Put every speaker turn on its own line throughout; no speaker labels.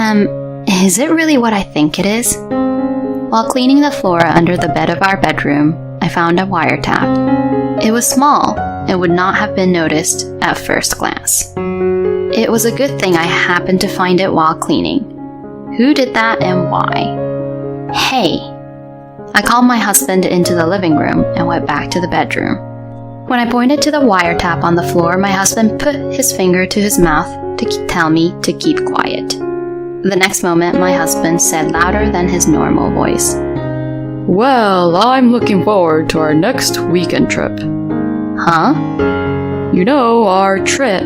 Is it really what I think it is? While cleaning the floor under the bed of our bedroom, I found a wiretap. It was small and would not have been noticed at first glance. It was a good thing I happened to find it while cleaning. Who did that and why? Hey! I called my husband into the living room and went back to the bedroom. When I pointed to the wiretap on the floor, my husband put his finger to his mouth to tell me to keep quiet. The next moment, my husband said louder than his normal voice,
"Well, I'm looking forward to our next weekend trip."
"Huh?"
"You know, our trip.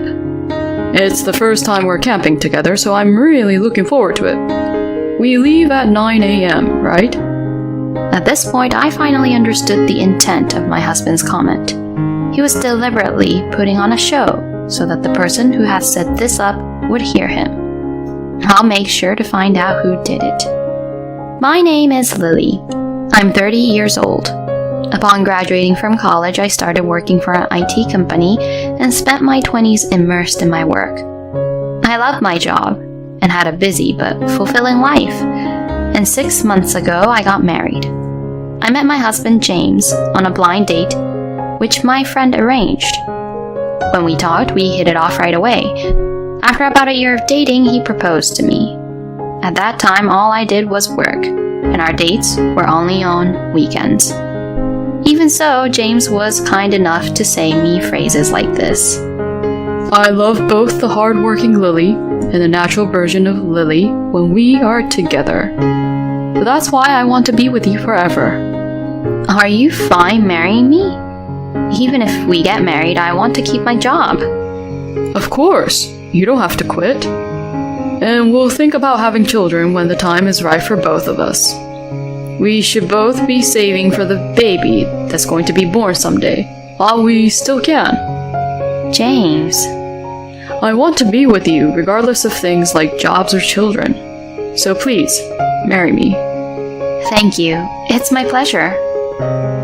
It's the first time we're camping together, so I'm really looking forward to it. We leave at 9 a.m., right?"
At this point, I finally understood the intent of my husband's comment. He was deliberately putting on a show so that the person who had set this up would hear him. I'll make sure to find out who did it. My name is Lily. I'm 30 years old. Upon graduating from college, I started working for an IT company and spent my 20s immersed in my work. I loved my job and had a busy but fulfilling life. And 6 months ago, I got married. I met my husband James on a blind date, which my friend arranged. When we talked, we hit it off right away. After about a year of dating, he proposed to me. At that time, all I did was work, and our dates were only on weekends. Even so, James was kind enough to say me phrases like this.
"I love both the hard-working Lily and the natural version of Lily when we are together. But that's why I want to be with you forever."
Are you fine marrying me? Even if we get married, I want to keep my job.
"Of course. You don't have to quit. And we'll think about having children when the time is right for both of us. We should both be saving for the baby that's going to be born someday, while we still can."
James.
"I want to be with you regardless of things like jobs or children. So please, marry me."
Thank you. It's my pleasure.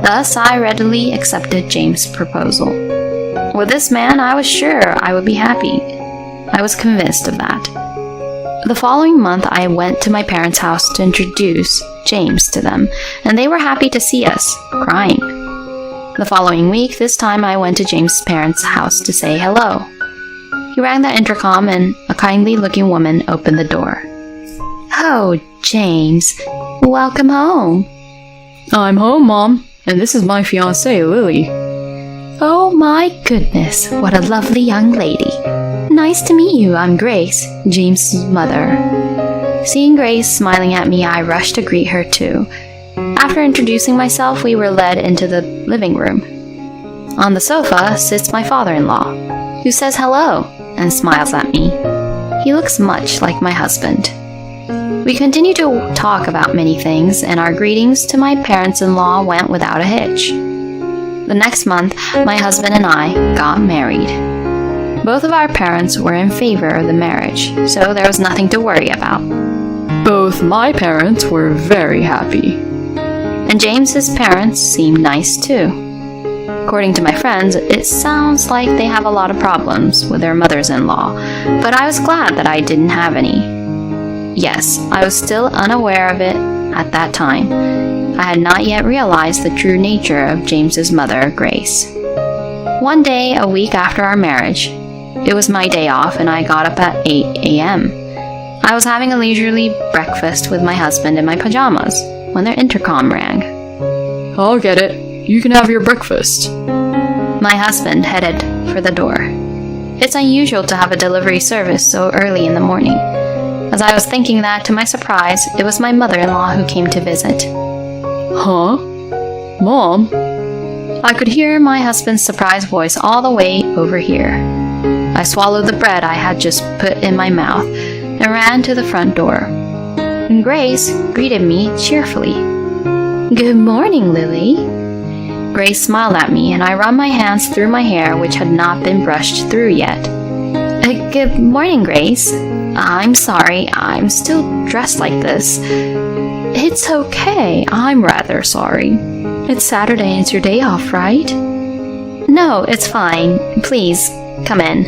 Thus, I readily accepted James' proposal. With this man, I was sure I would be happy. I was convinced of that. The following month, I went to my parents' house to introduce James to them, and they were happy to see us, crying. The following week, this time I went to James' parents' house to say hello. He rang the intercom and a kindly-looking woman opened the door. "Oh, James, welcome home."
"I'm home, Mom, and this is my fiancée, Lily."
"Oh my goodness, what a lovely young lady. Nice to meet you, I'm Grace, James' mother." Seeing Grace smiling at me, I rushed to greet her too. After introducing myself, we were led into the living room. On the sofa sits my father-in-law, who says hello and smiles at me. He looks much like my husband. We continued to talk about many things, and our greetings to my parents-in-law went without a hitch. The next month, my husband and I got married. Both of our parents were in favor of the marriage, so there was nothing to worry about.
Both my parents were very happy.
And James's parents seemed nice too. According to my friends, it sounds like they have a lot of problems with their mothers-in-law, but I was glad that I didn't have any. Yes, I was still unaware of it at that time. I had not yet realized the true nature of James's mother, Grace. One day, a week after our marriage, it was my day off and I got up at 8 a.m. I was having a leisurely breakfast with my husband in my pajamas when their intercom rang.
"I'll get it. You can have your breakfast."
My husband headed for the door. It's unusual to have a delivery service so early in the morning. As I was thinking that, to my surprise, it was my mother-in-law who came to visit.
"Huh? Mom?"
I could hear my husband's surprised voice all the way over here. I swallowed the bread I had just put in my mouth and ran to the front door. And Grace greeted me cheerfully. "Good morning, Lily." Grace smiled at me and I ran my hands through my hair, which had not been brushed through yet. Good morning, Grace. I'm sorry, I'm still dressed like this." "It's okay, I'm rather sorry. It's Saturday and it's your day off, right?" "No, it's fine. Please, come in."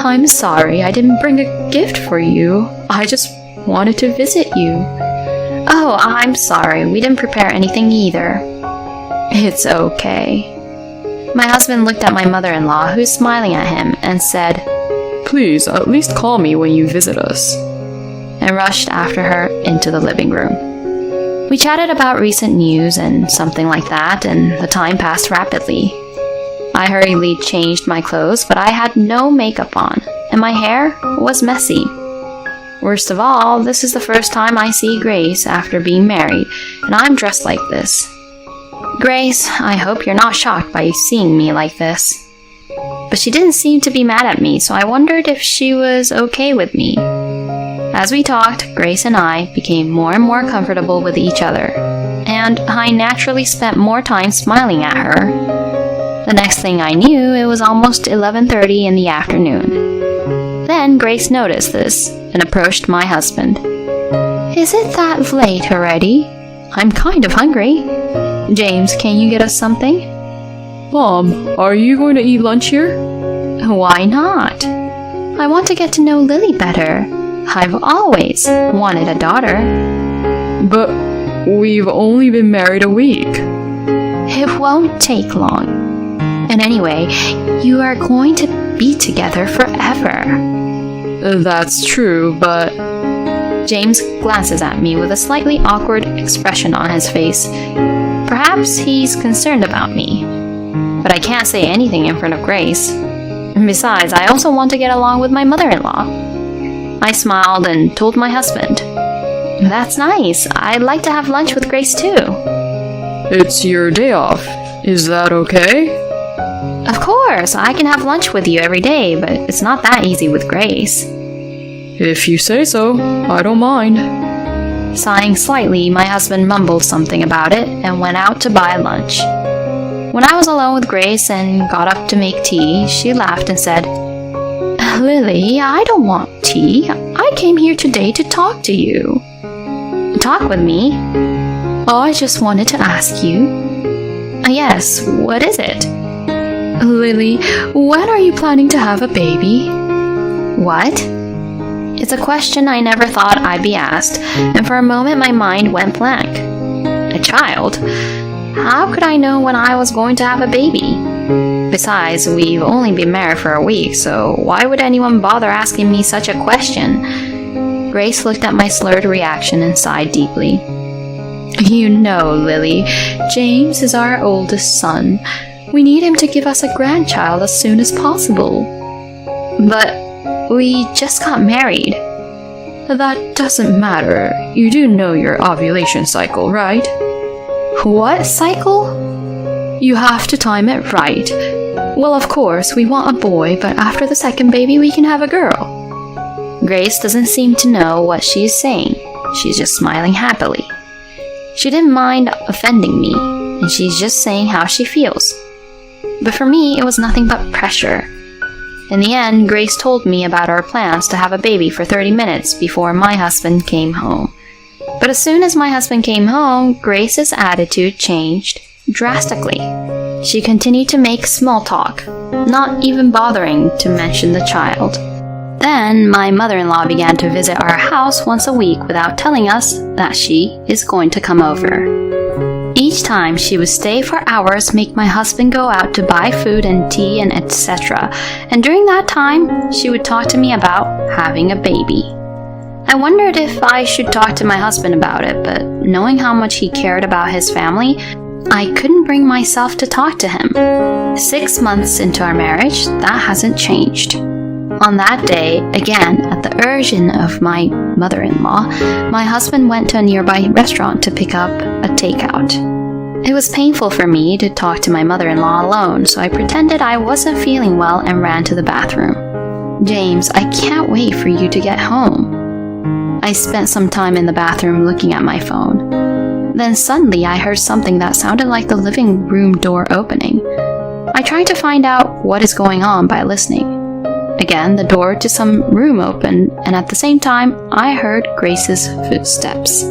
"I'm sorry, I didn't bring a gift for you. I just wanted to visit you. Oh, I'm sorry. We didn't prepare anything either. It's okay. My husband looked at my mother-in-law, who's smiling at him, and said,
Please, at least call me when you visit us.
And rushed after her into the living room. We chatted about recent news and something like that, and the time passed rapidly. I hurriedly changed my clothes, but I had no makeup on, and my hair was messy. Worst of all, this is the first time I see Grace after being married, and I'm dressed like this. Grace, I hope you're not shocked by seeing me like this. But she didn't seem to be mad at me, so I wondered if she was okay with me. As we talked, Grace and I became more and more comfortable with each other, and I naturally spent more time smiling at her. The next thing I knew, it was almost 11:30 in the afternoon. Then Grace noticed this and approached my husband. Is it that late already? I'm kind of hungry. James, can you get us something?
Mom, are you going to eat lunch here?
Why not? I want to get to know Lily better. I've always wanted a daughter.
But we've only been married a week.
It won't take long. And anyway, you are going to be together forever.
That's true, but...
James glances at me with a slightly awkward expression on his face. Perhaps he's concerned about me. But I can't say anything in front of Grace. And besides, I also want to get along with my mother-in-law. I smiled and told my husband. That's nice. I'd like to have lunch with Grace too.
It's your day off. Is that okay?
Of course, I can have lunch with you every day, but it's not that easy with Grace.
If you say so, I don't mind.
Sighing slightly, my husband mumbled something about it and went out to buy lunch. When I was alone with Grace and got up to make tea, she laughed and said, Lily, I don't want tea. I came here today to talk to you. Talk with me? I just wanted to ask you. Yes, what is it? Lily, when are you planning to have a baby? What? It's a question I never thought I'd be asked, and for a moment my mind went blank. A child? How could I know when I was going to have a baby? Besides, we've only been married for a week, so why would anyone bother asking me such a question? Grace looked at my slurred reaction and sighed deeply. You know, Lily, James is our oldest son. We need him to give us a grandchild as soon as possible. But we just got married. That doesn't matter. You do know your ovulation cycle, right? What cycle? You have to time it right. Well, of course, we want a boy, but after the second baby, we can have a girl. Grace doesn't seem to know what she is saying. She's just smiling happily. She didn't mind offending me, and she's just saying how she feels. But for me, it was nothing but pressure. In the end, Grace told me about our plans to have a baby for 30 minutes before my husband came home. But as soon as my husband came home, Grace's attitude changed drastically. She continued to make small talk, not even bothering to mention the child. Then my mother-in-law began to visit our house once a week without telling us that she is going to come over. Each time she would stay for hours, make my husband go out to buy food and tea and etc. And during that time, she would talk to me about having a baby. I wondered if I should talk to my husband about it, but knowing how much he cared about his family, I couldn't bring myself to talk to him. 6 months into our marriage, that hasn't changed. On that day, again, at the urging of my mother-in-law, my husband went to a nearby restaurant to pick up a takeout. It was painful for me to talk to my mother-in-law alone, so I pretended I wasn't feeling well and ran to the bathroom. James, I can't wait for you to get home. I spent some time in the bathroom looking at my phone. Then suddenly I heard something that sounded like the living room door opening. I tried to find out what is going on by listening. Again, the door to some room opened, and at the same time, I heard Grace's footsteps.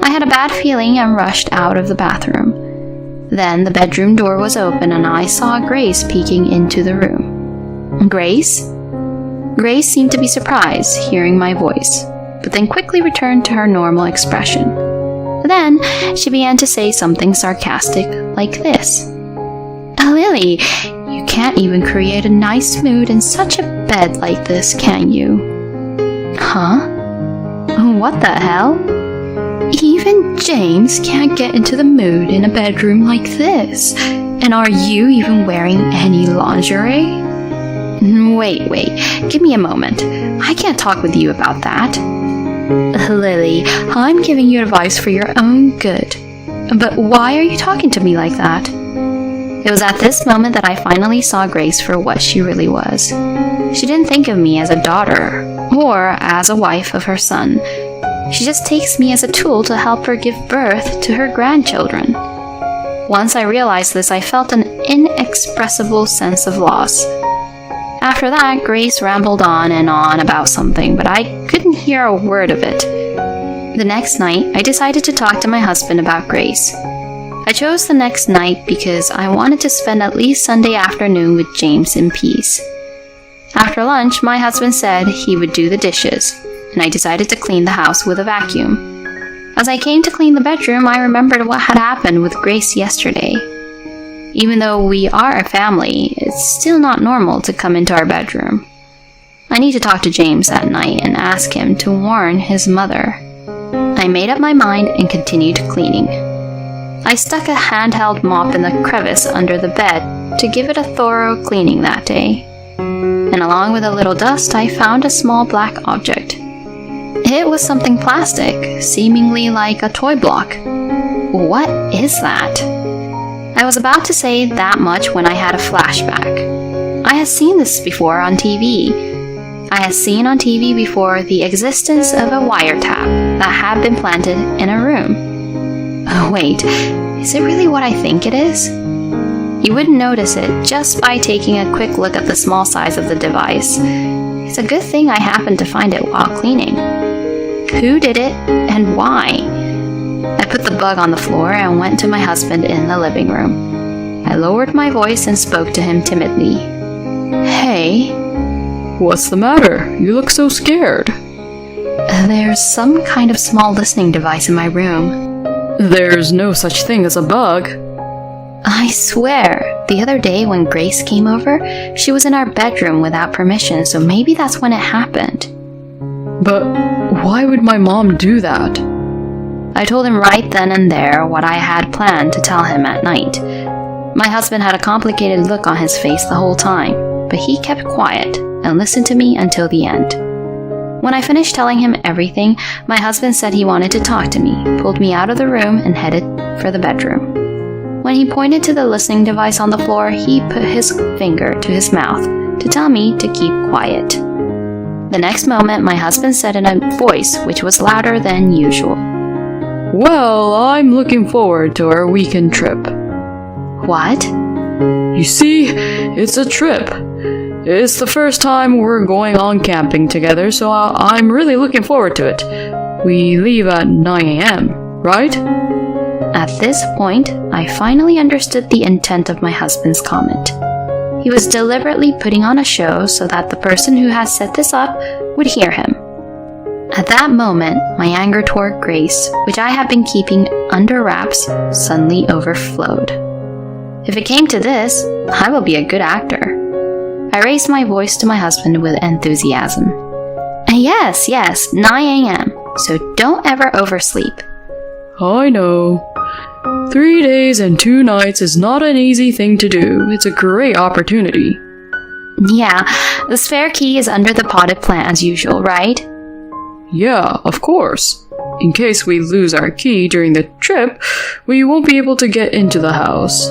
I had a bad feeling and rushed out of the bathroom. Then the bedroom door was open, and I saw Grace peeking into the room. Grace? Grace seemed to be surprised, hearing my voice, but then quickly returned to her normal expression. Then she began to say something sarcastic like this. Lily, you can't even create a nice mood in such a bed like this, can you? Huh? What the hell? Even James can't get into the mood in a bedroom like this. And are you even wearing any lingerie? Wait, give me a moment. I can't talk with you about that. Lily, I'm giving you advice for your own good. But why are you talking to me like that? It was at this moment that I finally saw Grace for what she really was. She didn't think of me as a daughter or as a wife of her son. She just takes me as a tool to help her give birth to her grandchildren. Once I realized this, I felt an inexpressible sense of loss. After that, Grace rambled on and on about something, but I couldn't hear a word of it. The next night, I decided to talk to my husband about Grace. I chose the next night because I wanted to spend at least Sunday afternoon with James in peace. After lunch, my husband said he would do the dishes, and I decided to clean the house with a vacuum. As I came to clean the bedroom, I remembered what had happened with Grace yesterday. Even though we are a family, it's still not normal to come into our bedroom. I need to talk to James that night and ask him to warn his mother. I made up my mind and continued cleaning. I stuck a handheld mop in the crevice under the bed to give it a thorough cleaning that day. And along with a little dust, I found a small black object. It was something plastic, seemingly like a toy block. What is that? I was about to say that much when I had a flashback. I had seen this before on TV. I had seen on TV before the existence of a wiretap that had been planted in a room. Oh, wait, is it really what I think it is? You wouldn't notice it just by taking a quick look at the small size of the device. It's a good thing I happened to find it while cleaning. Who did it and why? I put the bug on the floor and went to my husband in the living room. I lowered my voice and spoke to him timidly. Hey.
What's the matter? You look so scared.
There's some kind of small listening device in my room.
There's no such thing as a bug.
I swear, the other day when Grace came over, she was in our bedroom without permission, so maybe that's when it happened.
But why would my mom do that?
I told him right then and there what I had planned to tell him at night. My husband had a complicated look on his face the whole time, but he kept quiet and listened to me until the end. When I finished telling him everything, my husband said he wanted to talk to me, pulled me out of the room, and headed for the bedroom. When he pointed to the listening device on the floor, he put his finger to his mouth to tell me to keep quiet. The next moment, my husband said in a voice which was louder than usual,
Well, I'm looking forward to our weekend trip.
What?
You see, it's a trip. It's the first time we're going on camping together, so I'm really looking forward to it. We leave at 9 a.m., right?
At this point, I finally understood the intent of my husband's comment. He was deliberately putting on a show so that the person who had set this up would hear him. At that moment, my anger toward Grace, which I had been keeping under wraps, suddenly overflowed. If it came to this, I will be a good actor. I raised my voice to my husband with enthusiasm. Yes, 9 a.m., so don't ever oversleep.
I know. 3 days and 2 nights is not an easy thing to do. It's a great opportunity.
Yeah, the spare key is under the potted plant as usual, right?
Yeah, of course. In case we lose our key during the trip, we won't be able to get into the house.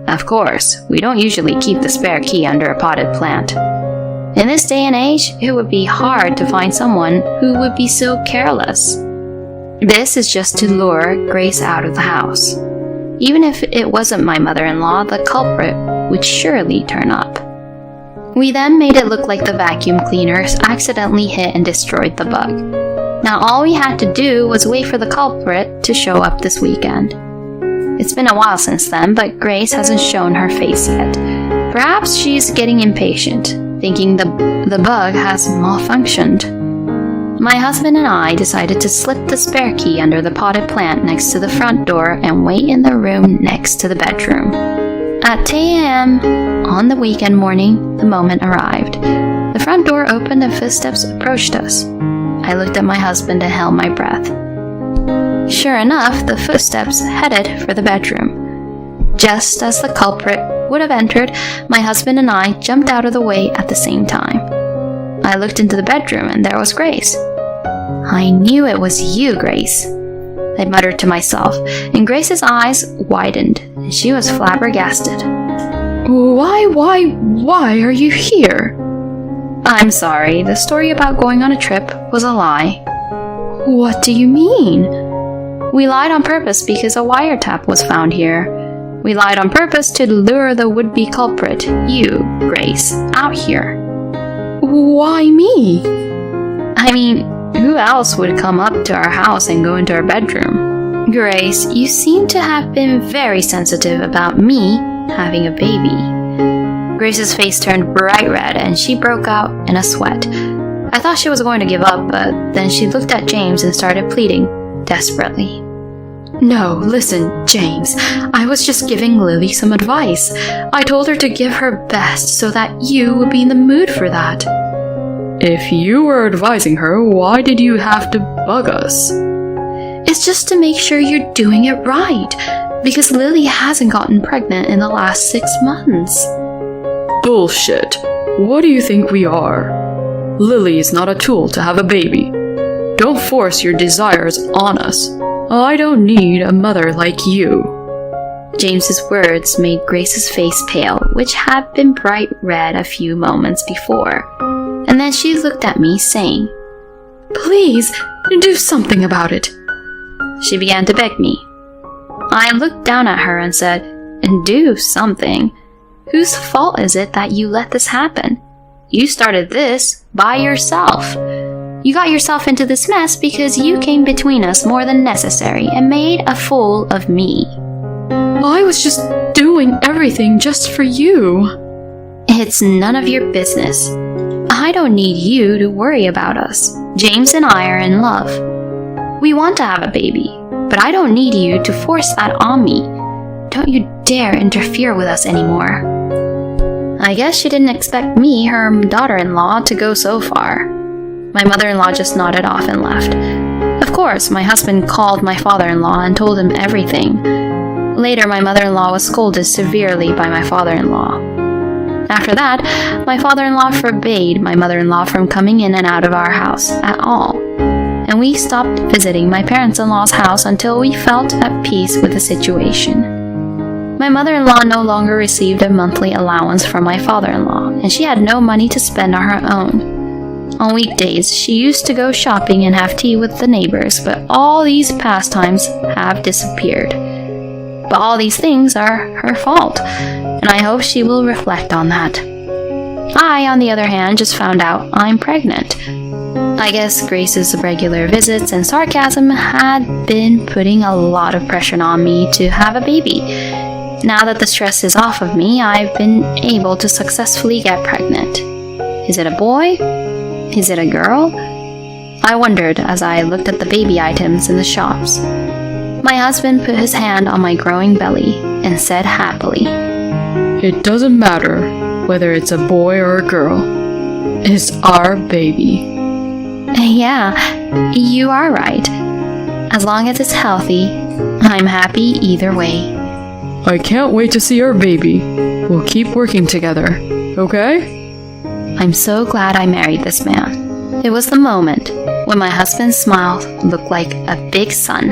Of course, we don't usually keep the spare key under a potted plant. In this day and age, it would be hard to find someone who would be so careless. This is just to lure Grace out of the house. Even if it wasn't my mother-in-law, the culprit would surely turn up. We then made it look like the vacuum cleaners accidentally hit and destroyed the bug. Now all we had to do was wait for the culprit to show up this weekend. It's been a while since then, but Grace hasn't shown her face yet. Perhaps she's getting impatient, thinking the bug has malfunctioned. My husband and I decided to slip the spare key under the potted plant next to the front door and wait in the room next to the bedroom. At 10 a.m. on the weekend morning, the moment arrived. The front door opened and footsteps approached us. I looked at my husband and held my breath. Sure enough, the footsteps headed for the bedroom. Just as the culprit would have entered, my husband and I jumped out of the way at the same time. I looked into the bedroom and there was Grace. I knew it was you, Grace, I muttered to myself, and Grace's eyes widened, and she was flabbergasted.
Why are you here?
I'm sorry, the story about going on a trip was a lie.
What do you mean?
We lied on purpose because a wiretap was found here. We lied on purpose to lure the would-be culprit, you, Grace, out here.
Why me?
I mean, who else would come up to our house and go into our bedroom? Grace, you seem to have been very sensitive about me having a baby. Grace's face turned bright red and she broke out in a sweat. I thought she was going to give up, but then she looked at James and started pleading desperately.
No, listen, James. I was just giving Lily some advice. I told her to give her best so that you would be in the mood for that. If you were advising her, why did you have to bug us?
It's just to make sure you're doing it right, because Lily hasn't gotten pregnant in the last 6 months.
Bullshit. What do you think we are? Lily is not a tool to have a baby. Don't force your desires on us. I don't need a mother like you.
James's words made Grace's face pale, which had been bright red a few moments before. And then she looked at me, saying,
Please, do something about it.
She began to beg me. I looked down at her and said, Do something? Whose fault is it that you let this happen? You started this by yourself. You got yourself into this mess because you came between us more than necessary and made a fool of me.
I was just doing everything just for you.
It's none of your business. I don't need you to worry about us. James and I are in love. We want to have a baby, but I don't need you to force that on me. Don't you dare interfere with us anymore. I guess she didn't expect me, her daughter-in-law, to go so far. My mother-in-law just nodded off and left. Of course, my husband called my father-in-law and told him everything. Later, my mother-in-law was scolded severely by my father-in-law. After that, my father-in-law forbade my mother-in-law from coming in and out of our house at all. And we stopped visiting my parents-in-law's house until we felt at peace with the situation. My mother-in-law no longer received a monthly allowance from my father-in-law, and she had no money to spend on her own. On weekdays, she used to go shopping and have tea with the neighbors, but all these pastimes have disappeared. But all these things are her fault, and I hope she will reflect on that. I, on the other hand, just found out I'm pregnant. I guess Grace's regular visits and sarcasm had been putting a lot of pressure on me to have a baby. Now that the stress is off of me, I've been able to successfully get pregnant. Is it a boy? Is it a girl? I wondered as I looked at the baby items in the shops. My husband put his hand on my growing belly and said happily,
It doesn't matter whether it's a boy or a girl. It's our baby.
Yeah, you are right. As long as it's healthy, I'm happy either way.
I can't wait to see our baby. We'll keep working together, okay?
I'm so glad I married this man. It was the moment when my husband's smile looked like a big sun.